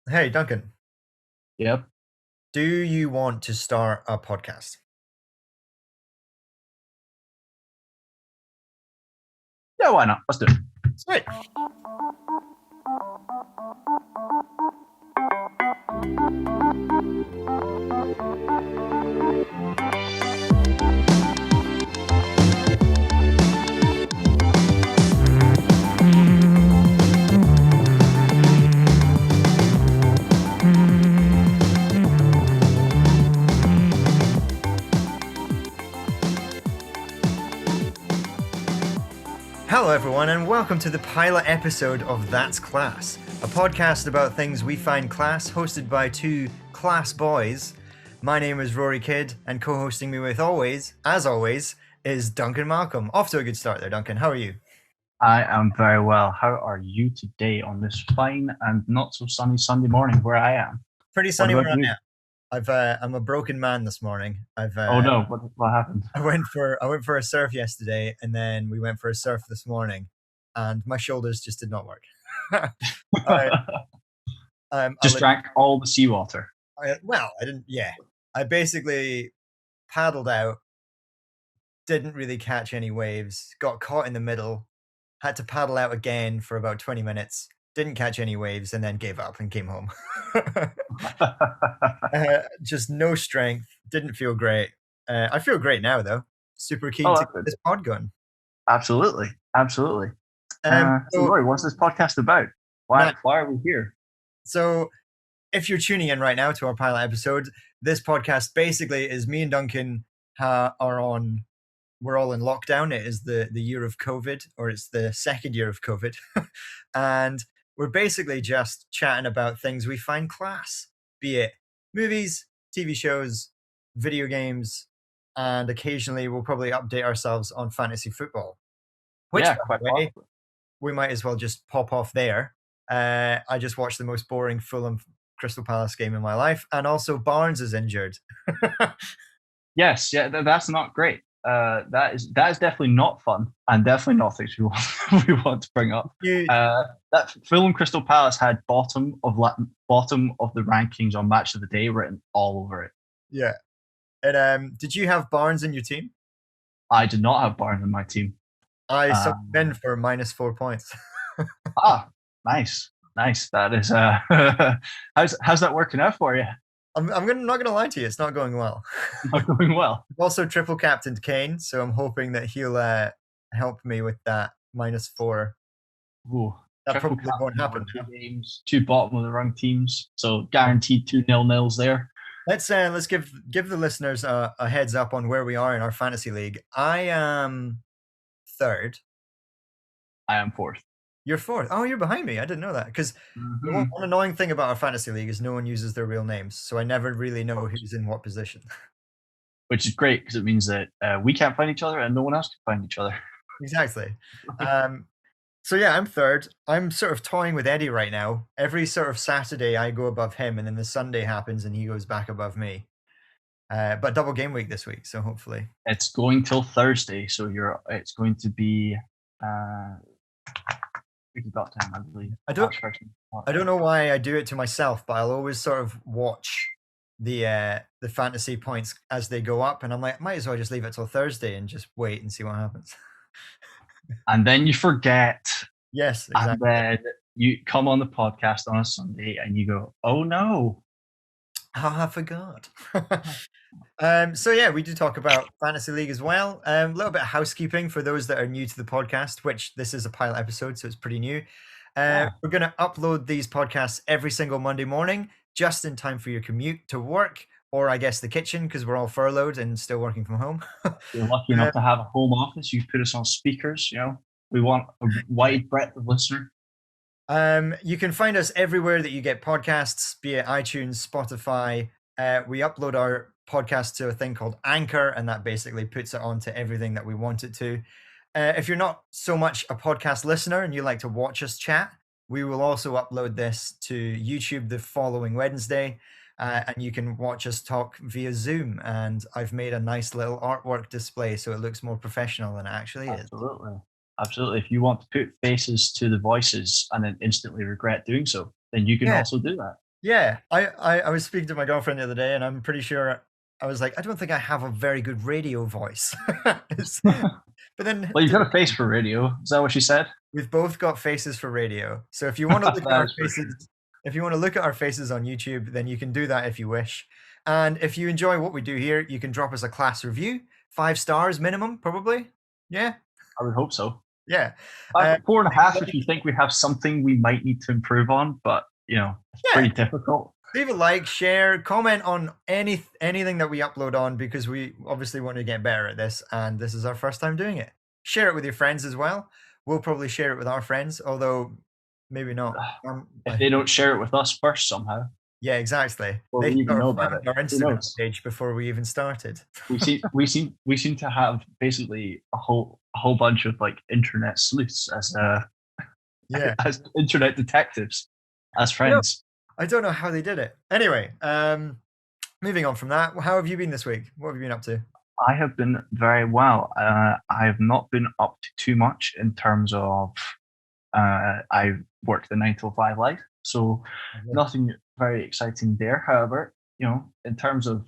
Hey, Duncan, Yep. do you want to start a podcast? Yeah, why not? Let's do it. Sweet. Hello, everyone, and welcome to the pilot episode of That's Class, a podcast about things we find class, hosted by two class boys. My name is Ruaridh, and co-hosting me with as always, is Duncan Malcolm. Off to a good start there, Duncan. How are you? I am very well. How are you today on this fine and not so sunny Sunday morning where I am? Pretty What sunny about where I you? am. I'm a broken man this morning. Oh no, what happened? I went for a surf yesterday, and then we went for a surf this morning, and my shoulders just did not work. I, I, Just leg- drank all the seawater. I didn't. Yeah, I basically paddled out, didn't really catch any waves, got caught in the middle, had to paddle out again for about 20 minutes, didn't catch any waves, and then gave up and came home. Just no strength, didn't feel great. I feel great now though. Super keen Oh, to that's get good. this pod going. Absolutely, absolutely. So So Rory, what's this podcast about? Why now, why are we here? so if you're tuning in right now to our pilot episode, this podcast basically is me and Duncan are on. We're all in lockdown. It is the year of COVID, or it's the second year of COVID, and we're basically just chatting about things we find class, be it movies, TV shows, video games, and occasionally we'll probably update ourselves on fantasy football. Which, Yeah, by quite the way, possibly. we might as well just pop off there. I just watched the most boring Fulham Crystal Palace game in my life, and also Barnes is injured. Yes, yeah, that's not great. That is definitely not fun, and definitely not things we want we want to bring up. You, That Fulham Crystal Palace had bottom of the rankings on Match of the Day written all over it. yeah. And did you have Barnes in your team? I did not have Barnes in my team. I subbed him in Um, for -4 points. ah, nice, nice. That is how's that working out for you? Not gonna lie to you, it's not going well. Not going well. I've also triple captained Kane, so I'm hoping that he'll help me with that -4. Ooh, That triple probably won't captain over happen two now. games, two bottom of the rung teams, so guaranteed 2-0 there. Let's give the listeners a heads up on where we are in our fantasy league. I am third. I am fourth. You're fourth. Oh, you're behind me. I didn't know that because the one Hmm. annoying thing about our fantasy league is no one uses their real names, so I never really know who's in what position. Which is great because it means that we can't find each other and no one else can find each other. Exactly. Um, so yeah, I'm third. I'm sort of toying with Eddie right now. Every sort of Saturday, I go above him, and then the Sunday happens, and he goes back above me. But double game week this week, so hopefully. It's going till Thursday, so it's going to be uh, it's about time, I believe. I don't Last person. I don't know why I do it to myself, but I'll always sort of watch the fantasy points as they go up, and I'm like, might as well just leave it till Thursday and just wait and see what happens. And then you forget, Yes, and exactly. then you come on the podcast on a Sunday and you go, "Oh no!" I forgot. So yeah, we do talk about fantasy league as well. A little bit of housekeeping for those that are new to the podcast, which this is a pilot episode, so it's pretty new. Yeah, We're going to upload these podcasts every single Monday morning, just in time for your commute to work, or I guess the kitchen, because we're all furloughed and still working from home. you're lucky Uh, enough to have a home office. You put us on speakers. We want a yeah. wide breadth of listener. You can find us everywhere that you get podcasts, be it iTunes, Spotify. We upload our podcast to a thing called Anchor, and that basically puts it onto everything that we want it to. If you're not so much a podcast listener and you like to watch us chat, we will also upload this to YouTube the following Wednesday, and you can watch us talk via Zoom. And I've made a nice little artwork display so it looks more professional than it actually is. Absolutely. Absolutely. If you want to put faces to the voices and then instantly regret doing so, then you can Yeah, also do that. Yeah, I was speaking to my girlfriend the other day, and I'm pretty sure I was like, I don't think I have a very good radio voice. But then Well, you've got a face for radio. Is that what she said? we've both got faces for radio. So if you want to look at That our is for sure. faces, if you want to look at our faces on YouTube, then you can do that if you wish. And if you enjoy what we do here, you can drop us a class review, 5 stars minimum, probably. Yeah, I would hope so. yeah. Uh, 4.5 if you think we have something we might need to improve on, but it's yeah, pretty difficult. leave a like, share, comment on anything that we upload on, because we obviously want to get better at this, and this is our first time doing it. Share it with your friends as well. We'll probably share it with our friends, although maybe not. If they don't share it with us first somehow, Yeah, exactly. will They we even sort of know about found it? our Who Instagram knows? page before we even started. We seem to have basically a whole bunch of like internet sleuths as Yeah. as internet detectives, as I don't, friends. I don't know how they did it. Anyway, moving on from that, how have you been this week? What have you been up to? I have been very well. I have not been up to too much in terms of I work the 9 to 5 life, so nothing very exciting there. However, in terms of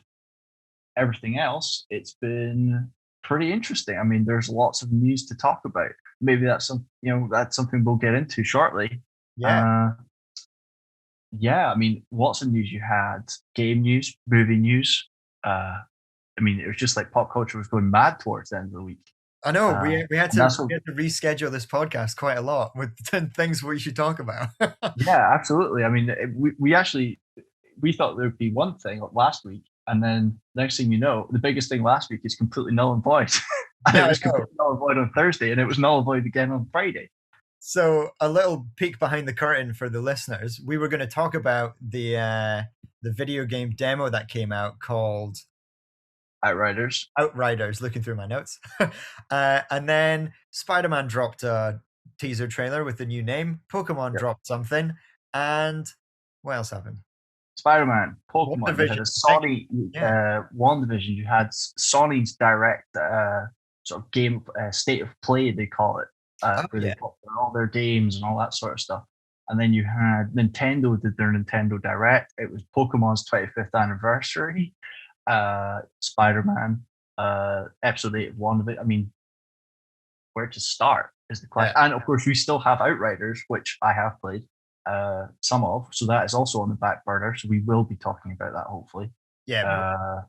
everything else, it's been pretty interesting. I mean, there's lots of news to talk about. Maybe that's something we'll get into shortly. Yeah. Uh, yeah, I mean, lots of news. You had game news, movie news. I mean, it was just like pop culture was going mad towards the end of the week. I know we had And to that's what, reschedule this podcast quite a lot with 10 things we should talk about. yeah, absolutely. I mean, we thought there would be one thing last week, and then next thing you know, the biggest thing last week is completely null and void. And Yeah, it I was know. completely null and void on Thursday, and it was null and void again on Friday. So a little peek behind the curtain for the listeners. We were going to talk about the video game demo that came out called Outriders. Outriders, looking through my notes. And then Spider-Man dropped a teaser trailer with the new name. Pokemon Yep. dropped something. And what else happened? Spider-Man, Pokemon. You had WandaVision. a Thank you. Sony Yeah. WandaVision. You had Sony's direct sort of game state of play, they call it, Oh, where they yeah. put all their games and all that sort of stuff. And then you had Nintendo did their Nintendo Direct. It was Pokemon's 25th anniversary. Spider-Man, episode 8 of WandaVision. I mean, where to start is the question. Yeah. And of course, we still have Outriders, which I have played some of, so that is also on the back burner. So we will be talking about that hopefully. Yeah.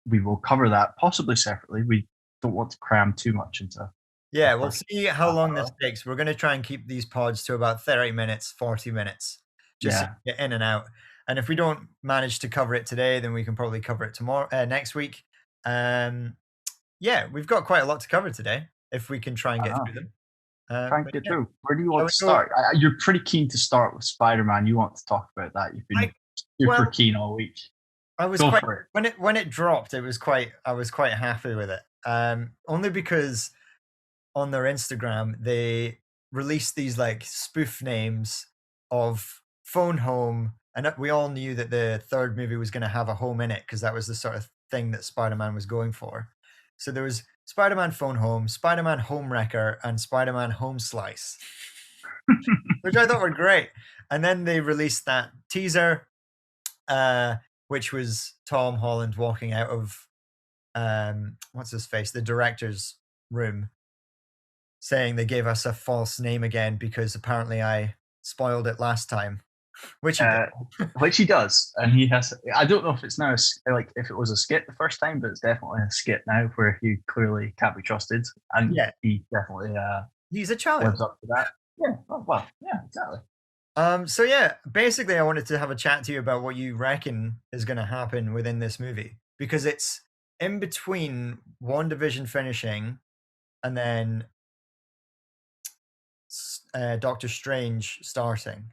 We will cover that possibly separately. We don't want to cram too much into. Yeah, we'll see how half long this hour. takes. We're going to try and keep these pods to about 30 minutes, 40 minutes, just so Yeah, we get in and out. And if we don't manage to cover it today, then we can probably cover it tomorrow, next week. Yeah, we've got quite a lot to cover today if we can try and I get know. through them. Try and But get yeah, through. Where do you shall want we to go? start? You're pretty keen to start with Spider-Man. You want to talk about that. You've been I super well, keen all week. I was Go quite for it. when it dropped. I was quite happy with it. Only because on their Instagram they released these like spoof names of Phone Home, and we all knew that the third movie was going to have a home in it because that was the sort of thing that Spider-Man was going for. So there was Spider-Man Phone Home, Spider-Man Home Wrecker, and Spider-Man Home Slice, which I thought were great. And then they released that teaser, which was Tom Holland walking out of what's his face, the director's room, saying they gave us a false name again because apparently I spoiled it last time, which he did. Which he does, and he has. I don't know if it's now like if it was a skit the first time, but it's definitely a skit now where he clearly can't be trusted, and Yeah, he definitely he's a child. lives up to that. Yeah. Oh, well, yeah, exactly. So yeah, basically I wanted to have a chat to you about what you reckon is going to happen within this movie, because it's in between WandaVision finishing and then Doctor Strange starting.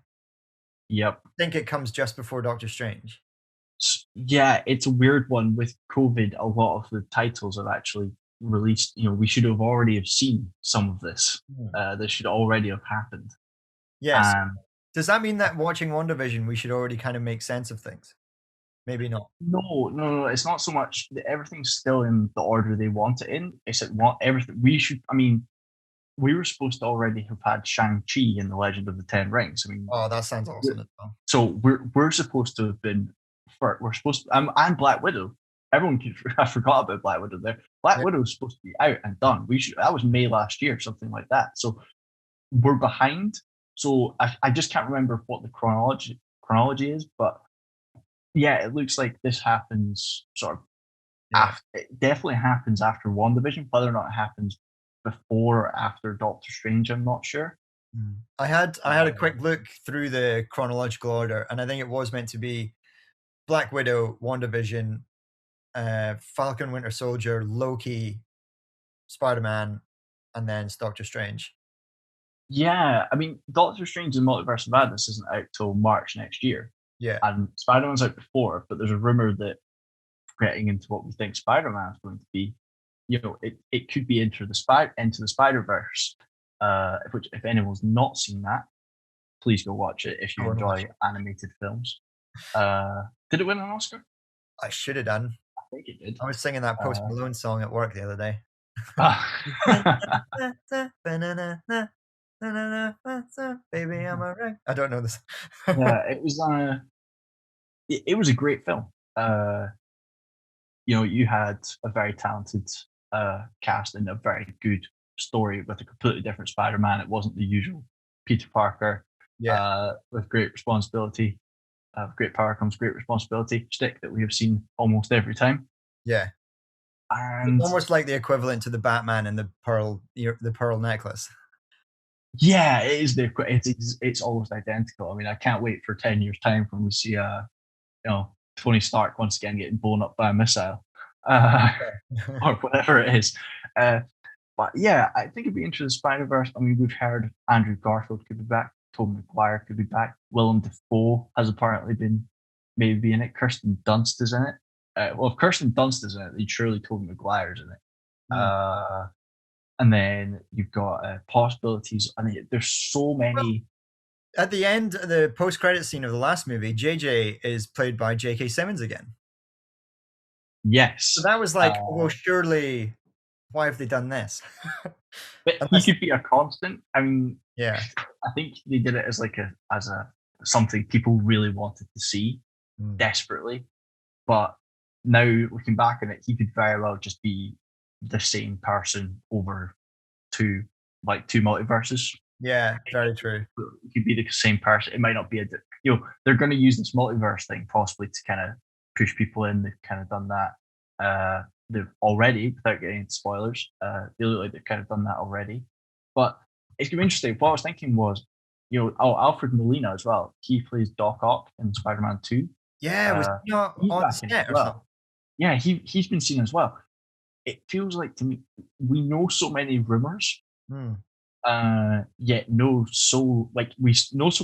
Yep. I think it comes just before Doctor Strange. Yeah, it's a weird one with COVID. A lot of the titles are actually released. We should have already have seen some of this. This should already have happened. Yes. Does that mean that watching WandaVision, we should already kind of make sense of things? Maybe not. No. It's not so much that everything's still in the order they want it in. It's like everything. We should. I mean, we were supposed to already have had Shang-Chi in the Legend of the Ten Rings. I mean, Oh, that sounds awesome as well. so we're supposed to have been. We're supposed to, and Black Widow. Everyone can, I forgot about Black Widow there. Black Yeah. Widow was supposed to be out and done. That was May last year, something like that. So we're behind. So I just can't remember what the chronology is, but yeah, it looks like this happens sort of Yeah. after. It definitely happens after WandaVision. Whether or not it happens before or after Doctor Strange, I'm not sure. I had a quick look through the chronological order, and I think it was meant to be Black Widow, WandaVision, Falcon, Winter Soldier, Loki, Spider-Man, and then Doctor Strange. Yeah, I mean, Doctor Strange and Multiverse of Madness isn't out till March next year, Yeah. and Spider-Man's out before. But there's a rumor that getting into what we think Spider-Man is going to be, it could be into the Spider-Verse. Which, if anyone's not seen that, please go watch it if you enjoy animated films. Did it win an Oscar? I should have done. I think it did. I was singing that Post Malone song at work the other day. Baby, I'm a wreck. I don't know this. Yeah, it was a great film. You had a very talented cast and a very good story with a completely different Spider-Man. It wasn't the usual Peter Parker with great responsibility. Great power comes great responsibility shtick that we have seen almost every time. Yeah. And it's almost like the equivalent to the Batman and the pearl necklace. Yeah, it is. It's almost identical. I mean, I can't wait for 10 years' time when we see Tony Stark once again getting blown up by a missile, or whatever it is. But yeah, I think it'd be interesting. Spider-Verse. I mean, we've heard Andrew Garfield could be back, Tobey Maguire could be back, Willem Dafoe has apparently been maybe in it. Kirsten Dunst is in it. Well, if Kirsten Dunst is in it, then surely Tobey Maguire's in it. And then you've got possibilities. I mean, there's so many. At the end, the post-credit scene of the last movie, JJ is played by J.K. Simmons again. Yes. So that was like, well, surely, why have they done this? But he could be a constant. I mean, yeah, I think they did it as something people really wanted to see desperately. But now looking back on it, he could very well just be the same person over two multiverses. Yeah, very true. It could be the same person. It might not be they're going to use this multiverse thing possibly to kind of push people in. They've kind of done that. They've already, without getting into spoilers, they look like they've kind of done that already. But it's going to be interesting. What I was thinking was, Alfred Molina as well. He plays Doc Ock in Spider-Man 2. Yeah, was he not on set or something? Yeah, he's been seen as well. It feels like to me we know so many rumors, yet we know so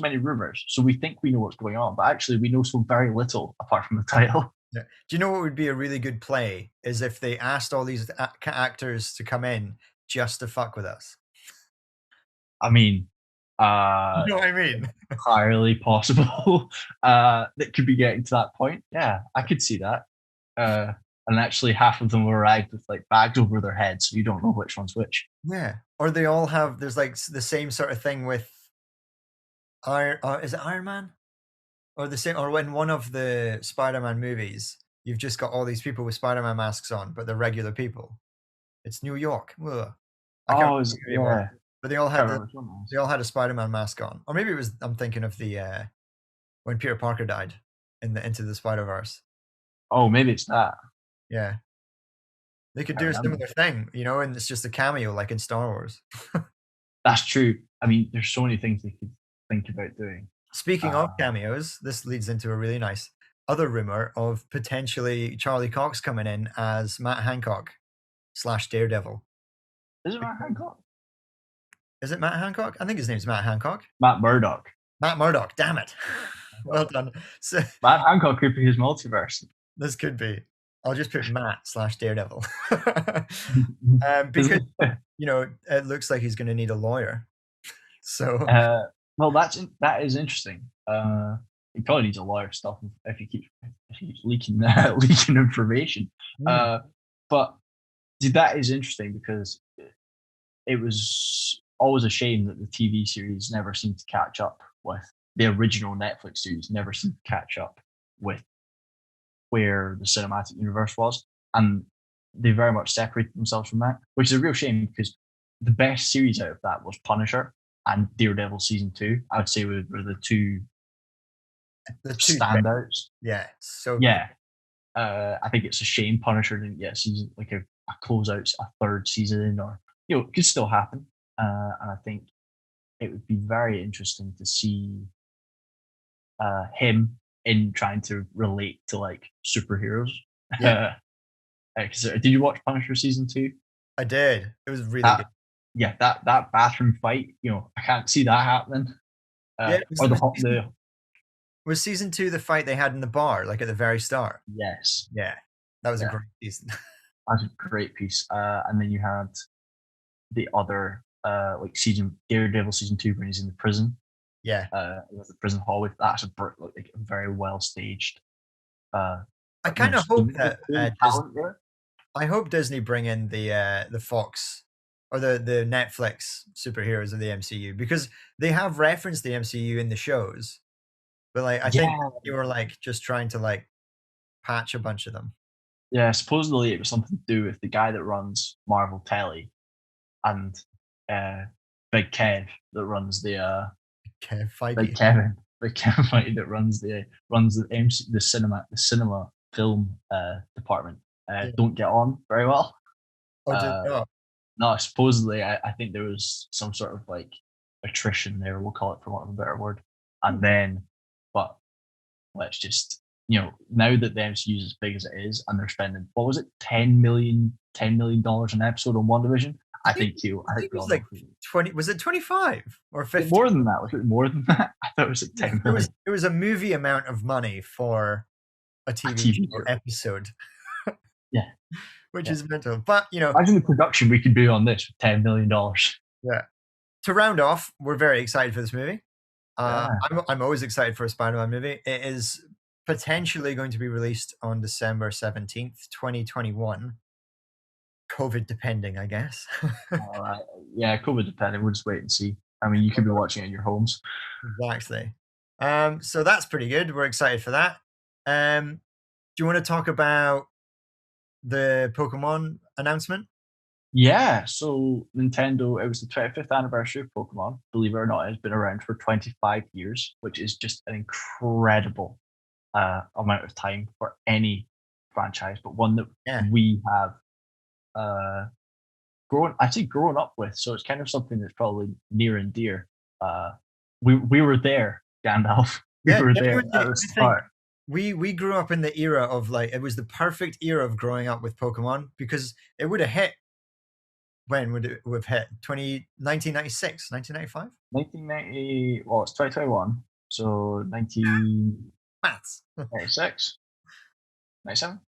many rumors, so we think we know what's going on, but actually we know so very little apart from the title. Yeah. Do you know what would be a really good play? Is if they asked all these actors to come in just to fuck with us. I mean, you know what I mean? Entirely possible. That could be getting to that point. Yeah, I could see that. And actually, half of them will arrive with like bags over their heads, so you don't know which one's which. Yeah, or they all have. There's like the same sort of thing with is it Iron Man? Or the same, or in one of the Spider-Man movies, you've just got all these people with Spider-Man masks on, but they're regular people. It's New York. Ugh. Yeah. But they all had a Spider-Man mask on, or maybe it was. I'm thinking of the when Peter Parker died in the Into the Spider-Verse. Oh, maybe it's that. Yeah, they could do a similar thing, and it's just a cameo, like in Star Wars. That's true. I mean, there's so many things they could think about doing. Speaking of cameos, this leads into a really nice other rumor of potentially Charlie Cox coming in as Matt Hancock / Daredevil. Is it Matt Hancock? Is it Matt Hancock? I think his name's Matt Hancock. Matt Murdock. Matt Murdock. Damn it. Well done. So, Matt Hancock could be his multiverse. This could be. I'll just put Matt / Daredevil. Because, it looks like he's going to need a lawyer. So. Well, that is interesting. He probably needs a lot of stuff if he keeps leaking information. But that is interesting because it was always a shame that the TV series never seemed to catch up with the original Netflix series. Never seemed to catch up with where the cinematic universe was, and they very much separated themselves from that, which is a real shame because the best series out of that was Punisher and Daredevil season 2. I would say were the two The two, standouts. yeah, so good. Yeah, I think it's a shame Punisher didn't get a season like a closeout, a third season, or it could still happen. And I think it would be very interesting to see him in trying to relate to like superheroes. Yeah, 'Cause, did you watch Punisher season 2? I did. It was really good. That yeah, that bathroom fight, I can't see that happening. Yeah, Or the was season 2 the fight they had in the bar, like at the very start? yes, Yeah, that was a yeah, great season. that's a great piece. And then you had the other like Daredevil season 2 when he's in the prison, Yeah, with the prison hallway. That's like a very well staged. I But, kind of hope that talent there. I hope Disney bring in the Fox or the Netflix superheroes of the MCU because they have referenced the MCU in the shows, but like I think Yeah, you were like just trying to like patch a bunch of them. yeah. Supposedly it was something to do with the guy that runs Marvel Telly and uh, Big Kev that runs Kev Big Feige. Kevin, Big Kevin Feige that runs the cinema film department. Yeah. Don't get on very well. Oh, Uh, oh, no, supposedly I think there was some sort of like attrition there. We'll call it for want of a better word. And then, but let's just now that the MCU is as big as it is, and they're spending what was it, $10 million an episode on one division. I think I think it was like 20. Was it 25 or 50? more than that. Was it more than that? I thought it was like 10 million. It was a movie amount of money for a A TV TV show show. episode, Yeah, which yeah. is mental. But Imagine the production we could do on this with $10 million. yeah. To round off, we're very excited for this movie. Yeah. I'm always excited for a Spider-Man movie. It is potentially going to be released on December 17th, 2021. COVID depending, I guess. All right. Yeah, COVID depending. We'll just wait and see. I mean, you could be watching it in your homes. Exactly. So that's pretty good. We're excited for that. Do you want to talk about the Pokemon announcement? Yeah. So Nintendo, it was the 25th anniversary of Pokemon. Believe it or not, it's been around for 25 years, which is just an incredible amount of time for any franchise, but one that Yeah. we have grown up with. So it's kind of something that's probably near and dear. We were there, Gandalf. We Yeah, were there genuinely, at the I think start. we grew up in the era of like it was the perfect era of growing up with Pokemon because it would have hit when would it have hit? 1996, 1995? 1990. Well, it's 2021, so 1996, Maths. 97.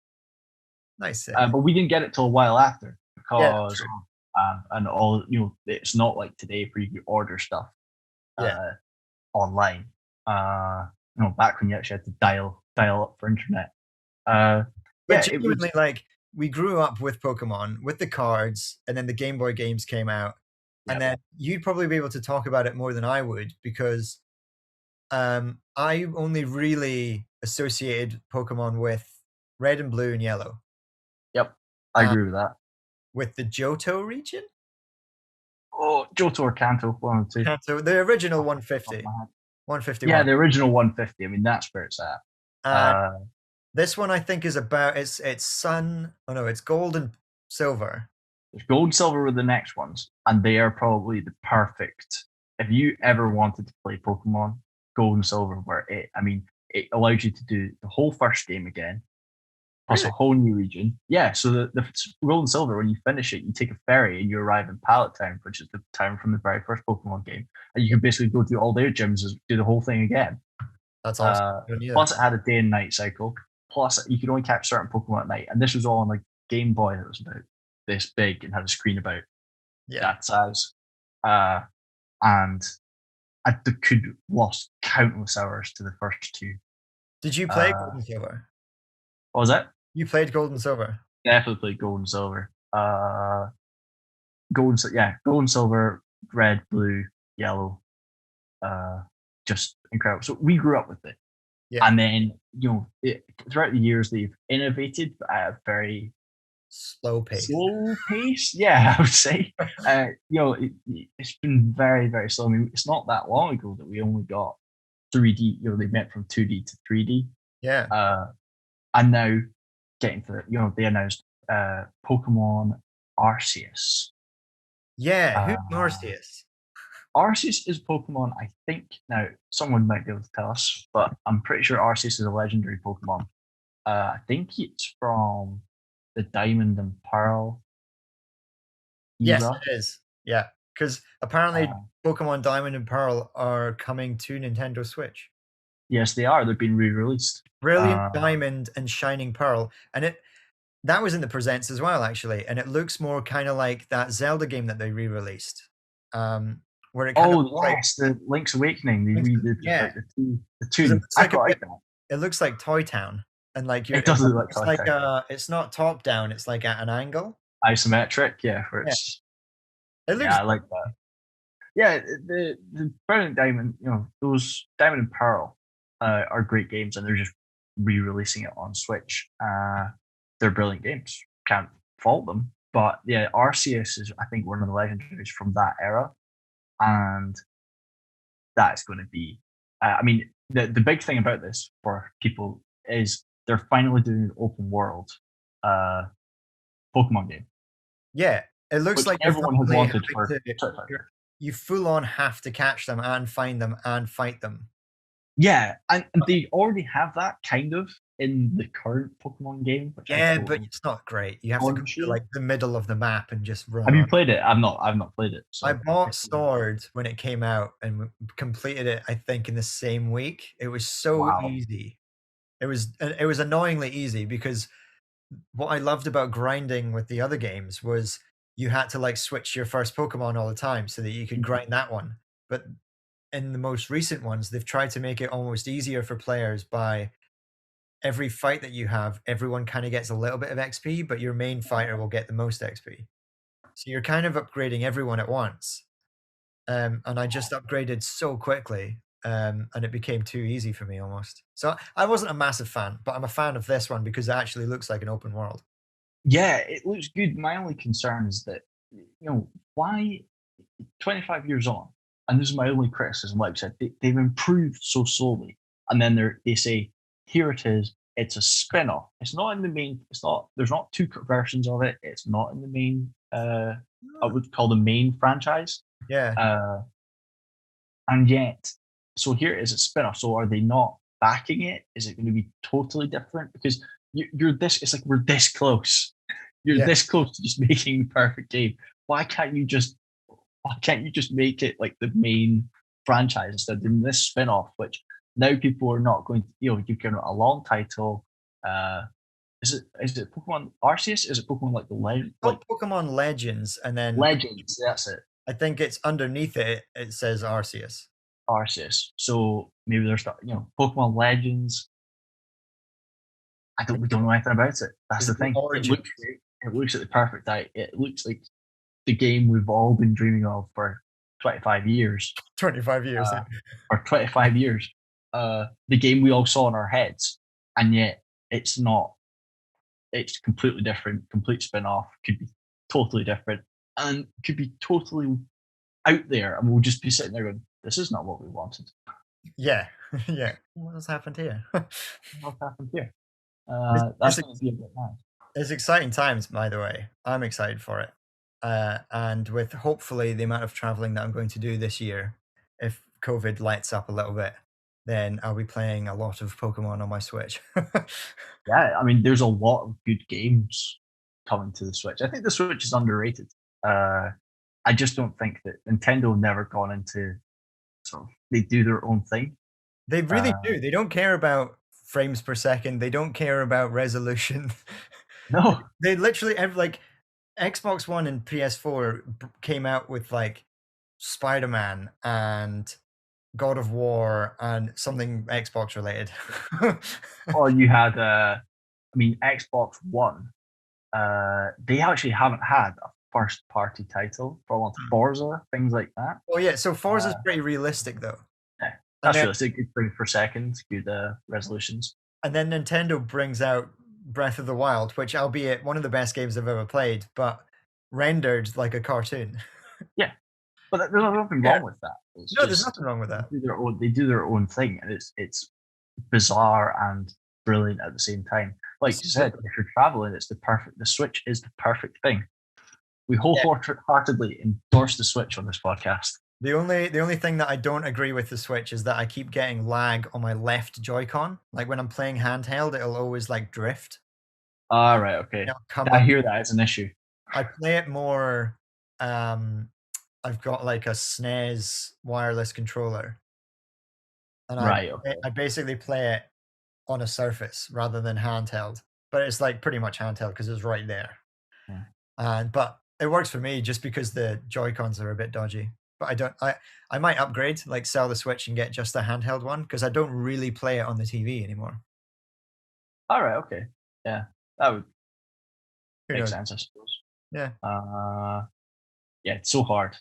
Nice. But we didn't get it till a while after Yeah, that's because true. and all it's not like today where you can order stuff Yeah. online. Back when you actually had to dial up for internet. Yeah, But it was. genuinely, like we grew up with Pokemon, with the cards, and then the Game Boy games came out, and Yeah, then you'd probably be able to talk about it more than I would because I only really associated Pokemon with Red and Blue and Yellow, yep, I uh, agree with that. with the Johto region. Oh, Johto or Kanto, one of the two. So the original Off the top of 150, my head. 151. Yeah, the original 150. I mean, that's where it's at. And this one I think is about it's sun. Oh no, it's gold and silver. There's gold and silver were the next ones, and they are probably the perfect. If you ever wanted to play Pokemon, gold and silver were it. I mean, it allowed you to do the whole first game again, plus a Really? whole new region. Yeah, so the gold and silver, when you finish it, you take a ferry and you arrive in Pallet Town, which is the town from the very first Pokemon game, and you can basically go through all their gyms and do the whole thing again. That's awesome. Yeah. Plus, it had a day and night cycle. Plus, you could only catch certain Pokemon at night, and this was all on like Game Boy that was about this big and had a screen about Yeah. that size. And I could lost countless hours to the first two. Did you play Gold and Silver? What was that? You played Gold and Silver. Definitely played Gold and Silver. gold, silver, red, blue, yellow, just incredible. So we grew up with it, Yeah. and then throughout the years they've innovated at a very Slow pace. slow pace. Yeah, I would say. It's been very, very slow. I mean, it's not that long ago that we only got 3D. They went from 2D to 3D, Yeah. and now getting to they announced Pokemon Arceus. Yeah. Who's Uh, Marcius? Arceus is Pokemon, I think. Now, someone might be able to tell us, but I'm pretty sure Arceus is a legendary Pokemon. I think it's from the Diamond and Pearl Yes, era. it is. Yeah. Because apparently Uh, Pokemon Diamond and Pearl are coming to Nintendo Switch. yes, they are. They've been re-released. Brilliant Diamond and Shining Pearl. And that was in the presents as well, actually. And it looks more kind of like that Zelda game that they re-released. Where it kind of looks Oh like yes, the Link's Awakening. They redid yeah. like the 'Cause it tune. looks I like a quite bit like that. it looks like Toy Town. And like It does look like it's Toy like Town. it's not top down, it's like at an angle. Isometric, yeah, where Yeah. it's It looks I like that. Yeah, the Brilliant Diamond, those Diamond and Pearl are great games, and they're just re-releasing it on Switch. They're brilliant games. Can't fault them. But yeah, Arceus is I think one of the legendaries from that era, and that's going to be. I mean, the big thing about this for people is they're finally doing an open world uh, Pokemon game, yeah. It looks which like you're everyone has finally wanted having for to 25 you're years. you full on have to catch them and find them and fight them. Yeah, and they already have that kind of in the current Pokemon game, which I Yeah, but totally it's not great. You have to go to, onshare. like, the middle of the map and just run Have you on. played it? I've not played it. I So bought Sword when it came out and completed it, I think, in the same week. It was so wow. easy. It was annoyingly easy because what I loved about grinding with the other games was you had to, like, switch your first Pokemon all the time so that you could grind that one. But in the most recent ones, they've tried to make it almost easier for players by every fight that you have, everyone kind of gets a little bit of XP, but your main fighter will get the most XP. So you're kind of upgrading everyone at once. And I just upgraded so quickly, and it became too easy for me almost. So I wasn't a massive fan, but I'm a fan of this one because it actually looks like an open world. Yeah, it looks good. My only concern is that why 25 years on, and this is my only criticism. Like I said, they've improved so slowly, and then they say, "Here it is. It's a spin-off. It's not in the main. It's not. There's not two versions of it. It's not in the main. I Ah. would call the main franchise. Yeah, Uh, and yet, so here it is a spin-off. So are they not backing it? Is it going to be totally different? Because you're this. It's like we're this close. You're yeah, this close to just making the perfect game. Why can't you just why can't you just make it like the main franchise instead of doing this spin-off, which now people are not going to, you've given it a long title. Uh, is it Pokemon Arceus? Is it Pokemon like the it's like called Pokemon Legends, and then Legends? That's it, I think it's underneath it. It says Arceus. Arceus. So maybe there's Pokemon Legends. We don't know anything about it. That's Is the the thing. It origin looks great. It looks like the perfect diet. It looks like the game we've all been dreaming of for 25 years. 25 years. uh, or 25 years, the game we all saw in our heads, and yet it's not. It's completely different, complete spin off, could be totally different, and could be totally out there, and we'll just be sitting there going, "This is not what we wanted. Yeah, yeah. What has happened here? What happened here?" It's, That's it's going to be a bit mad. It's exciting times, by the way. I'm excited for it. And with hopefully the amount of traveling that I'm going to do this year, if COVID lights up a little bit, then I'll be playing a lot of Pokemon on my Switch. Yeah, I mean, there's a lot of good games coming to the Switch. I think the Switch is underrated. Uh, I just don't think that Nintendo have never gone into sort of they do their own thing. They really Uh, do. They don't care about frames per second. They don't care about resolution. no, They literally like Xbox One and PS4 came out with like Spider-Man and God of War and something Xbox related. or you had I mean Xbox One. They actually haven't had a first party title for all Forza, things like that. Oh yeah, so Forza's pretty realistic though. Yeah, And that's then realistic. Good frame per second, good resolutions. and then Nintendo brings out Breath of the Wild, which albeit one of the best games I've ever played, but rendered like a cartoon. Yeah, but there's nothing Yeah. wrong with that. It's No, there's just nothing wrong with that. they do their own thing, and it's bizarre and brilliant at the same time. Like you said, if you're traveling, the Switch is the perfect thing. We wholeheartedly endorse the Switch on this podcast. The only thing that I don't agree with the Switch is that I keep getting lag on my left Joy-Con. Like when I'm playing handheld, it'll always like drift. All right, okay. I hear that as an issue. I play it more. I've got like a SNES wireless controller, and I basically play it on a Surface rather than handheld. But it's like pretty much handheld because it's right there. Yeah. But it works for me just because the Joy-Cons are a bit dodgy. But I might upgrade, like sell the Switch and get just a handheld one because I don't really play it on the TV anymore. All right, okay. Yeah, that would make sense, I suppose. Yeah. Yeah, it's so hard.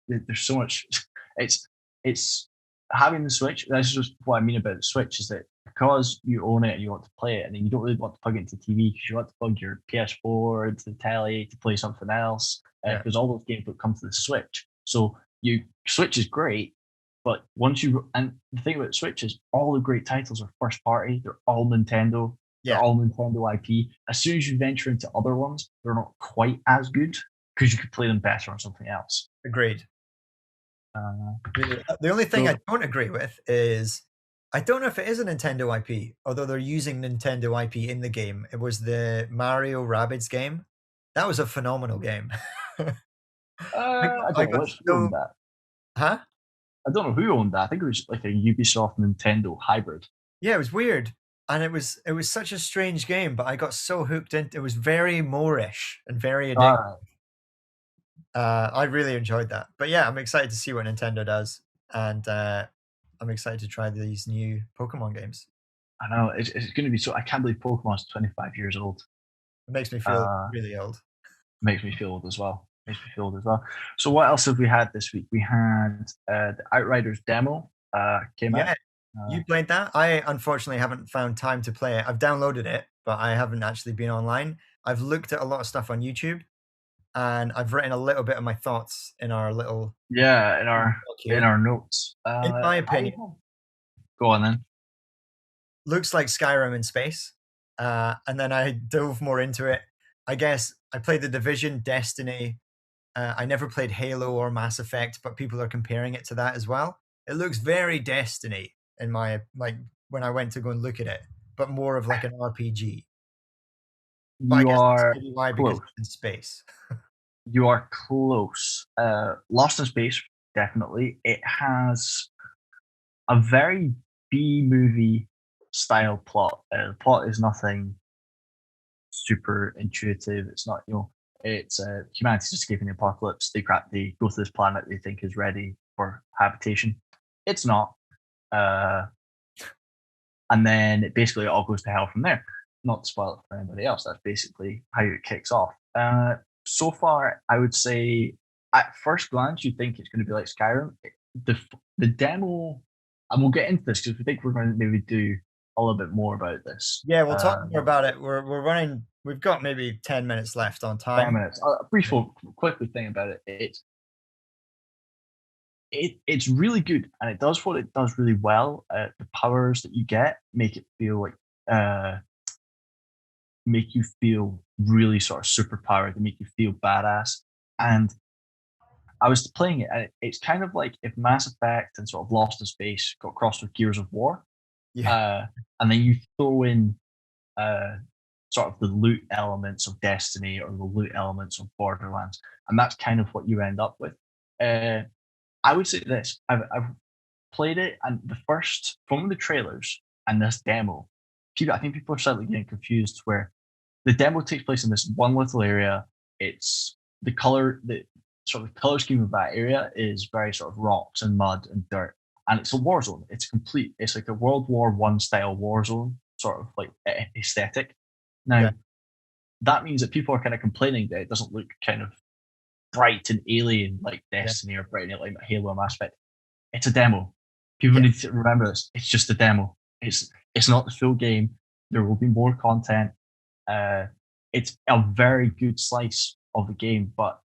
There's so much. It's having the Switch. That's just what I mean about the Switch is that because you own it and you want to play it, and then you don't really want to plug it into TV because you want to plug your PS4 into the telly to play something else. Because all those games don't come to the Switch. So Switch is great, but and the thing about Switch is all the great titles are first party. They're all Nintendo. They're all Nintendo IP. As soon as you venture into other ones, they're not quite as good because you could play them better on something else. Agreed. The only thing I don't agree with is I don't know if it is a Nintendo IP, although they're using Nintendo IP in the game. It was the Mario Rabbids game. That was a phenomenal game. I don't know who owned that. Huh? I don't know who owned that. I think it was like a Ubisoft Nintendo hybrid. Yeah, it was weird. And it was such a strange game, but I got so hooked into it. It was very Moorish and very addictive. I really enjoyed that. But yeah, I'm excited to see what Nintendo does. And I'm excited to try these new Pokemon games. I know. It's going to be so. I can't believe Pokemon's 25 years old. It makes me feel really old. Makes me feel old as well. So what else have we had this week? We had the Outriders demo came out. You played that? I unfortunately haven't found time to play it. I've downloaded it, but I haven't actually been online. I've looked at a lot of stuff on YouTube, and I've written a little bit of my thoughts in our little in our notes. In my opinion, go on then. Looks like Skyrim in space, and then I dove more into it. I guess I played The Division, Destiny. I never played Halo or Mass Effect, but people are comparing it to that as well. It looks very Destiny in my when I went to go and look at it, but more of like an RPG. You are why because it's in space. You are close. Lost in Space, definitely. It has a very B movie style plot. The plot is nothing super intuitive. It's not, it's humanity's escaping the apocalypse. They go to this planet they think is ready for habitation. It's not. And then it basically all goes to hell from there. Not to spoil it for anybody else. That's basically how it kicks off. So far, I would say at first glance, you think it's going to be like Skyrim. The demo, and we'll get into this because we think we're going to maybe do a little bit more about this. Yeah, we'll talk more about it. We're running. We've got maybe 10 minutes left on time. 10 minutes. Quickly thing about it. It's really good, and it does what it does really well. The powers that you get make it feel like make you feel really sort of super powered. They make you feel badass. And I was playing it, and it's kind of like if Mass Effect and sort of Lost in Space got crossed with Gears of War. Yeah. And then you throw in sort of the loot elements of Destiny or the loot elements of Borderlands, and that's kind of what you end up with. I would say this: I've played it, and from the trailers and this demo, I think people are slightly getting confused. Where the demo takes place in this one little area. It's the color scheme of that area is very sort of rocks and mud and dirt, and it's a war zone. It's like a World War I style war zone, sort of like aesthetic. Now, that means that people are kind of complaining that it doesn't look kind of bright and alien like Yeah. Destiny or bright and alien like Halo Mass Effect. It's a demo. People Yeah. need to remember this. It's just a demo. It's not the full game. There will be more content. It's a very good slice of the game, but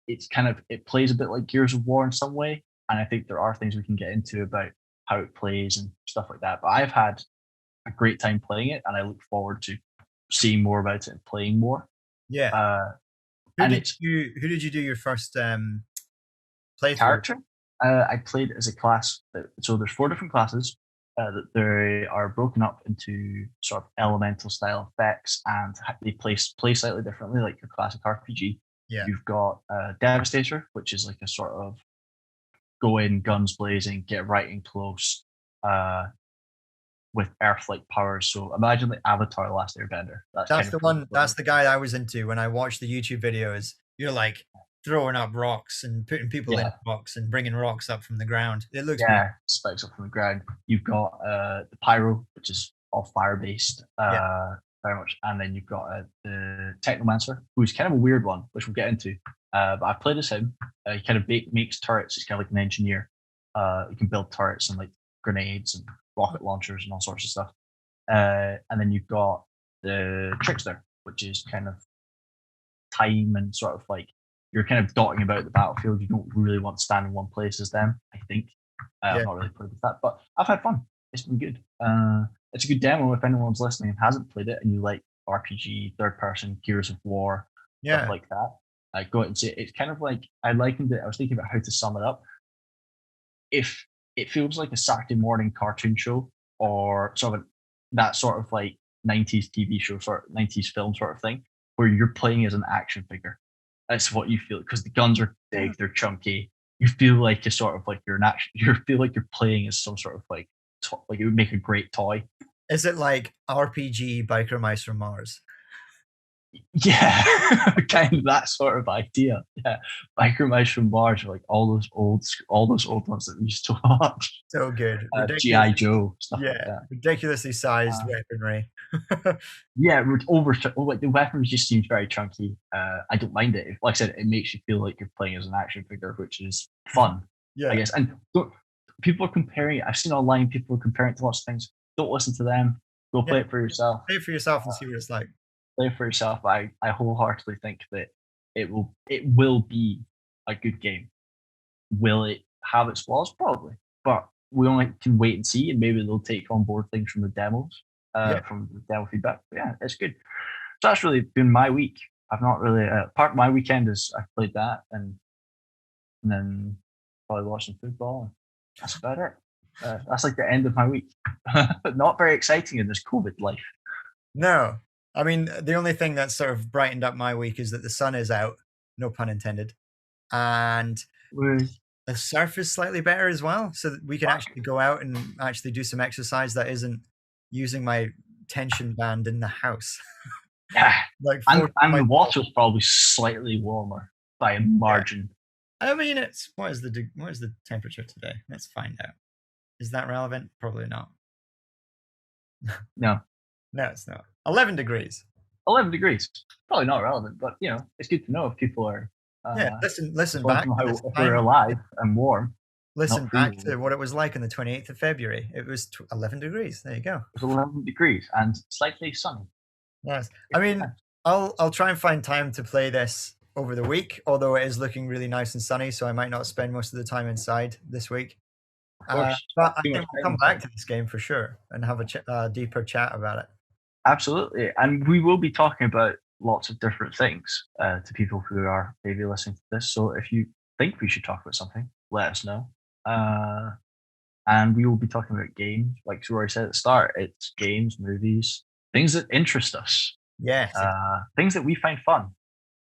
it plays a bit like Gears of War in some way. And I think there are things we can get into about how it plays and stuff like that. But I've had a great time playing it, and I look forward to seeing more about it and playing more. Yeah. And Who did you do your first playthrough? character. I played as a class. So there's 4 different classes that they are broken up into sort of elemental style effects, and they play slightly differently, like your classic RPG. Yeah. You've got Devastator, which is like a sort of go in, guns blazing, get right in close, with Earth-like powers. So imagine like Avatar: The Last Airbender. That's kind the of one. That's the guy I was into when I watched the YouTube videos. You're like throwing up rocks and putting people in rocks and bringing rocks up from the ground. It looks yeah, spikes up from the ground. You've got the Pyro, which is all fire based, very much, and then you've got the Technomancer, who's kind of a weird one, which we'll get into. But I've played as him. He kind of makes turrets. He's kind of like an engineer. He can build turrets and like grenades and rocket launchers and all sorts of stuff. And then you've got the Trickster, which is kind of time and sort of like you're kind of dotting about the battlefield. You don't really want to stand in one place as them, I think. I've not really played with that, but I've had fun. It's been good. It's a good demo if anyone's listening and hasn't played it and you like RPG, third person, Gears of War, stuff like that. Go out and see it. It's kind of like, I likened it, I was thinking about how to sum it up. If it feels like a Saturday morning cartoon show or sort of that sort of like 90s TV show, sort of 90s film sort of thing, where you're playing as an action figure. That's what you feel, because the guns are big, they're chunky. You feel like you're sort of like you're an action. You feel like you're playing as some sort of like it would make a great toy. Is it like RPG Biker Mice from Mars? Yeah, kind of that sort of idea. Yeah, Biker Mice from Mars are like all those old ones that we used to watch. So good. GI Joe stuff like that. Ridiculously sized weaponry. Yeah, like the weapons just seems very chunky. I don't mind it. Like I said, it makes you feel like you're playing as an action figure, which is fun. I guess. And people are comparing it. I've seen online people are comparing it to lots of things. Don't listen to them. Go play it for yourself. Play it for yourself and see what it's like. Play it for yourself. I wholeheartedly think that it will be a good game. Will it have its flaws? Probably, but we only can wait and see, and maybe they'll take on board things from the demos, from the demo feedback. But yeah, it's good. So that's really been my week. I've not really part of my weekend is I played that and then probably watched some football. That's about it. That's like the end of my week. But not very exciting in this COVID life. No. I mean, the only thing that's sort of brightened up my week is that the sun is out, no pun intended, and the surf is slightly better as well, so that we can actually go out and actually do some exercise that isn't using my tension band in the house. Yeah, like and the water's probably slightly warmer by a margin. I mean, what is the temperature today? Let's find out. Is that relevant? Probably not. No, it's not. 11 degrees. 11 degrees. Probably not relevant, but it's good to know if people are. Listen back. How we're alive and warm. Listen back to what it was like on the 28th of February. It was 11 degrees. There you go. It was 11 degrees and slightly sunny. Yes. I mean, I'll try and find time to play this over the week, although it is looking really nice and sunny, so I might not spend most of the time inside this week. But I think we'll come back to this game for sure and have a deeper chat about it. Absolutely. And we will be talking about lots of different things to people who are maybe listening to this. So if you think we should talk about something, let us know. And we will be talking about games. Like Ruaridh said at the start, it's games, movies, things that interest us. Yes. Things that we find fun.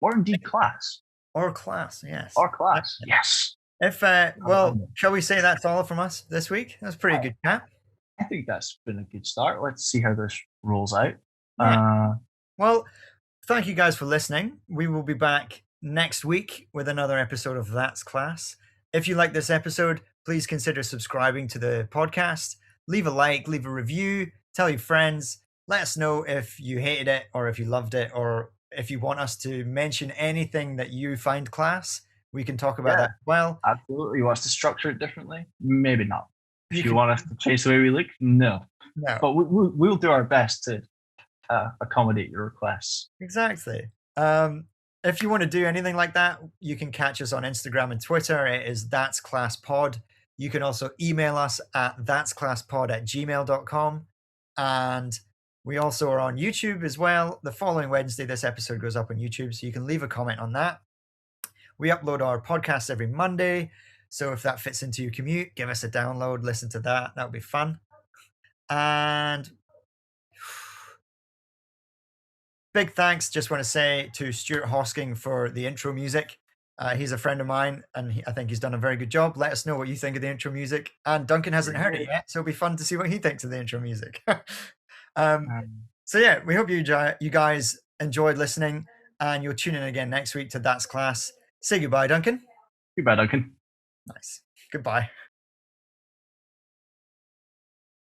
Or indeed class. Or class, yes. Or class, yes. Shall we say that's all from us this week? That's a pretty good chat. I think that's been a good start. Let's see how this rolls out. Yeah. Well, thank you guys for listening. We will be back next week with another episode of That's Class. If you like this episode, please consider subscribing to the podcast. Leave a like, leave a review, tell your friends. let us know if you hated it or if you loved it, or if you want us to mention anything that you find class. We can talk about Yeah, that as well. absolutely. You want us to structure it differently? Maybe not. You If you can want us to change the way we look, no. no. But we'll do our best to accommodate your requests. Exactly. If you want to do anything like that, you can catch us on Instagram and Twitter. It is That's Class Pod. You can also email us at that'sclasspod@gmail.com. And we also are on YouTube as well. The following Wednesday, this episode goes up on YouTube, so you can leave a comment on that. We upload our podcast every Monday. So if that fits into your commute, give us a download, listen to that. That would be fun. And big thanks, just want to say, to Stuart Hosking for the intro music. He's a friend of mine, and I think he's done a very good job. Let us know what you think of the intro music. And Duncan hasn't heard it yet, so it'll be fun to see what he thinks of the intro music. So yeah, we hope you guys enjoyed listening, and you'll tune in again next week to That's Class. Say goodbye, Duncan. Goodbye, Duncan. Nice. Goodbye.